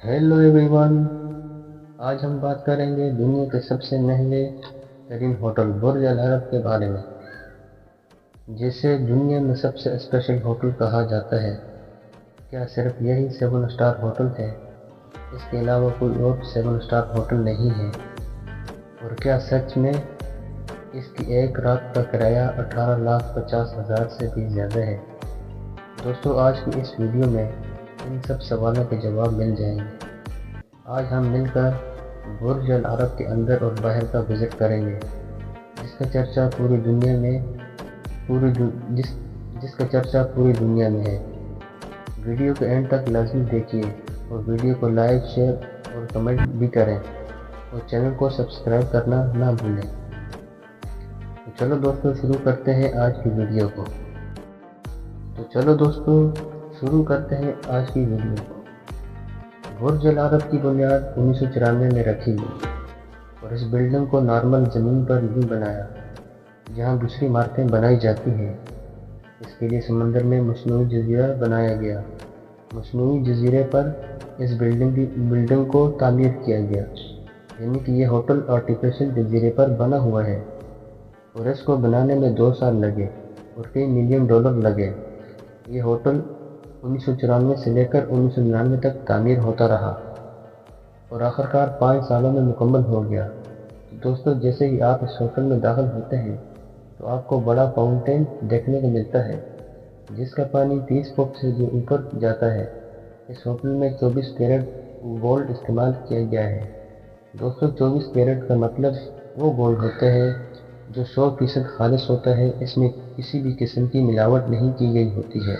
Hello everyone. आज हम बात करेंगे दुनिया के सबसे महंगे तरीन होटल बुर्ज अल अरब के बारे में, जिसे दुनिया में सबसे स्पेशल होटल कहा जाता है। क्या सिर्फ यही 7 स्टार होटल है? इसके अलावा कोई और 7 स्टार होटल नहीं है? और क्या सच में इसकी एक रात का किराया 18,50,000 से भी ज़्यादा है? दोस्तों, आज की इस वीडियो में इन सब सवालों के जवाब मिल जाएंगे। आज हम मिलकर बुर्ज अल अरब के अंदर और बाहर का विज़िट करेंगे, जिसका चर्चा पूरी दुनिया में जिसका चर्चा पूरी दुनिया में है। वीडियो के एंड तक लाजमी देखिए और वीडियो को लाइक, शेयर और कमेंट भी करें और चैनल को सब्सक्राइब करना ना भूलें। तो चलो दोस्तों, शुरू करते हैं आज की वीडियो को। बुर्ज अल अरब की बुनियाद 1994 में रखी गई और इस बिल्डिंग को नॉर्मल ज़मीन पर नहीं बनाया जहां दूसरी इमारतें बनाई जाती हैं। इसके लिए समंदर में मसनूई जजीरा बनाया गया। मसनूई जजीरे पर इस बिल्डिंग को तामीर किया गया, यानी कि ये होटल आर्टिफिशियल जजीरे पर बना हुआ है और इसको बनाने में 2 साल लगे और कई मिलियन डॉलर लगे। ये होटल 1994 से लेकर 1999 तक तामीर होता रहा और आखिरकार 5 सालों में मुकम्मल हो गया। तो दोस्तों, जैसे ही आप इस होटल में दाखिल होते हैं तो आपको बड़ा फाउंटेन देखने को मिलता है, जिसका पानी 30 फुट से भी ऊपर जाता है। इस होटल में 24 कैरेट गोल्ड इस्तेमाल किया गया है। दोस्तों, 24 कैरेट का मतलब वो गोल्ड होता है जो 100% खालिस होता है। इसमें किसी भी किस्म की मिलावट नहीं की गई होती है।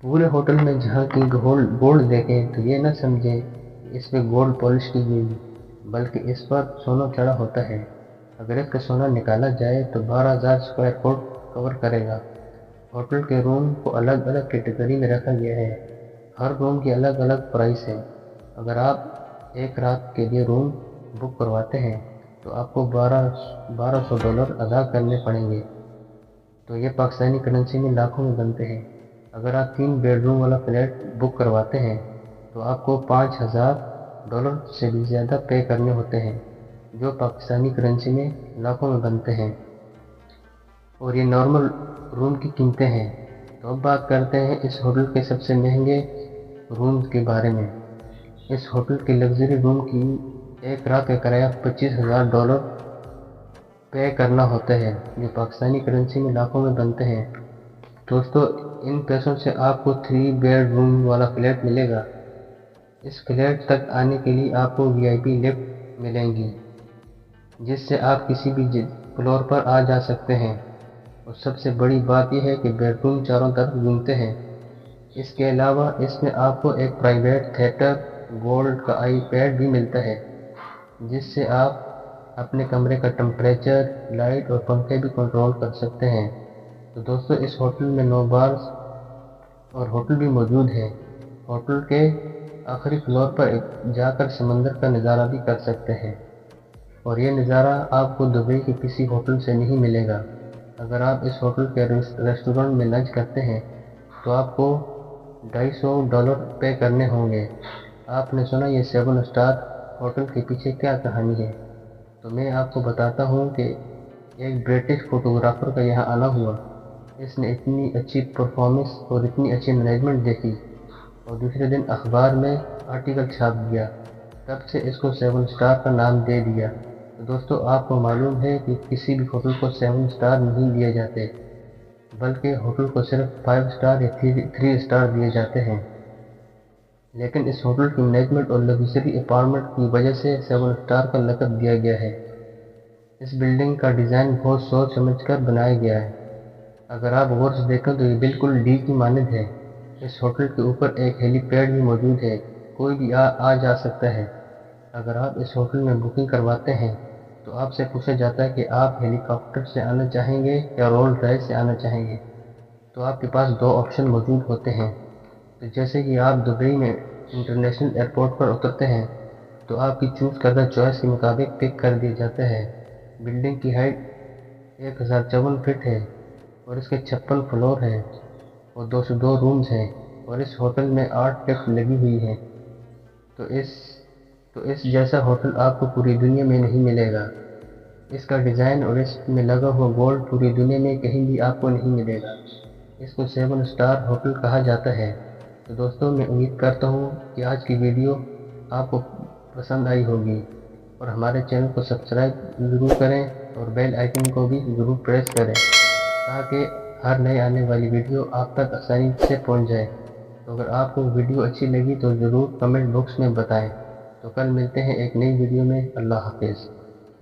पूरे होटल में जहाँ की गोल्ड देखें तो ये न समझें इसमें गोल्ड पॉलिश की गई, बल्कि इस पर सोना चढ़ा होता है। अगर इसका सोना निकाला जाए तो 12,000 स्क्वायर फुट कवर करेगा। होटल के रूम को अलग अलग कैटेगरी में रखा गया है। हर रूम की अलग अलग प्राइस है। अगर आप एक रात के लिए रूम बुक करवाते हैं तो आपको $1,200 अदा करने पड़ेंगे। तो ये पाकिस्तानी करेंसी में लाखों में बनते हैं। अगर आप 3 बेडरूम वाला फ्लैट बुक करवाते हैं तो आपको $5,000 से भी ज़्यादा पे करने होते हैं, जो पाकिस्तानी करेंसी में लाखों में बनते हैं। और ये नॉर्मल रूम की कीमतें हैं। तो अब बात करते हैं इस होटल के सबसे महंगे रूम के बारे में। इस होटल के लग्जरी रूम की एक रात का किराया $25,000 पे करना होता है, जो पाकिस्तानी करेंसी में लाखों में बनते हैं। दोस्तों, इन पैसों से आपको 3 बेडरूम वाला फ्लैट मिलेगा। इस फ्लैट तक आने के लिए आपको VIP लिफ्ट मिलेंगी, जिससे आप किसी भी फ्लोर पर आ जा सकते हैं। और सबसे बड़ी बात यह है कि बेडरूम चारों तरफ घूमते हैं। इसके अलावा इसमें आपको एक प्राइवेट थिएटर, गोल्ड का iPad भी मिलता है, जिससे आप अपने कमरे का टेम्परेचर, लाइट और पंखे भी कंट्रोल कर सकते हैं। तो दोस्तों, इस होटल में 9 बार्स और होटल भी मौजूद है। होटल के आखिरी फ्लोर पर जाकर समंदर का नज़ारा भी कर सकते हैं और ये नज़ारा आपको दुबई के किसी होटल से नहीं मिलेगा। अगर आप इस होटल के रेस्टोरेंट में लंच करते हैं तो आपको $250 पे करने होंगे। आपने सुना ये 7 स्टार होटल के पीछे क्या कहानी है? तो मैं आपको बताता हूँ कि एक ब्रिटिश फोटोग्राफर का यहाँ आना हुआ। इसने इतनी अच्छी परफॉर्मेंस और इतनी अच्छी मैनेजमेंट देखी और दूसरे दिन अखबार में आर्टिकल छाप दिया। तब से इसको 7 स्टार का नाम दे दिया। तो दोस्तों, आपको मालूम है कि किसी भी होटल को 7 स्टार नहीं दिए जाते, बल्कि होटल को सिर्फ 5 स्टार या 3 स्टार दिए जाते हैं। लेकिन इस होटल की मैनेजमेंट और लग्जरी अपार्टमेंट की वजह से 7 स्टार का लक़ब दिया गया है। इस बिल्डिंग का डिज़ाइन बहुत सोच समझकर बनाया गया है। अगर आप गौर से देखें तो ये बिल्कुल डी की मानद है। इस होटल के ऊपर एक हेलीपैड भी मौजूद है, कोई भी आ जा सकता है। अगर आप इस होटल में बुकिंग करवाते हैं तो आपसे पूछा जाता है कि आप हेलीकॉप्टर से आना चाहेंगे या रोल ड्राइव से आना चाहेंगे। तो आपके पास 2 ऑप्शन मौजूद होते हैं। तो जैसे कि आप दुबई में इंटरनेशनल एयरपोर्ट पर उतरते हैं तो आपकी चूज़ करदा चॉइस के मुताबिक पिक कर दिया जाता है। बिल्डिंग की हाइट 1054 फीट है और इसके 56 फ्लोर हैं और 202 रूम्स हैं। اور اس ہوٹل میں 8 لفٹ لگی ہوئی ہیں، تو اس جیسا ہوٹل آپ کو پوری دنیا میں نہیں ملے گا۔ اس کا ڈیزائن اور اس میں لگا ہوا گولڈ پوری دنیا میں کہیں بھی آپ کو نہیں ملے گا۔ اس کو 7 اسٹار ہوٹل کہا جاتا ہے۔ تو دوستوں، میں امید کرتا ہوں کہ آج کی ویڈیو آپ کو پسند آئی ہوگی، اور ہمارے چینل کو سبسکرائب ضرور کریں اور بیل آئیکن کو بھی ضرور پریس کریں تاکہ ہر نئے آنے والی ویڈیو آپ تک آسانی سے پہنچ جائے۔ تو اگر آپ کو ویڈیو اچھی لگی تو ضرور کمنٹ باکس میں بتائیں۔ تو کل ملتے ہیں ایک نئی ویڈیو میں۔ اللہ حافظ۔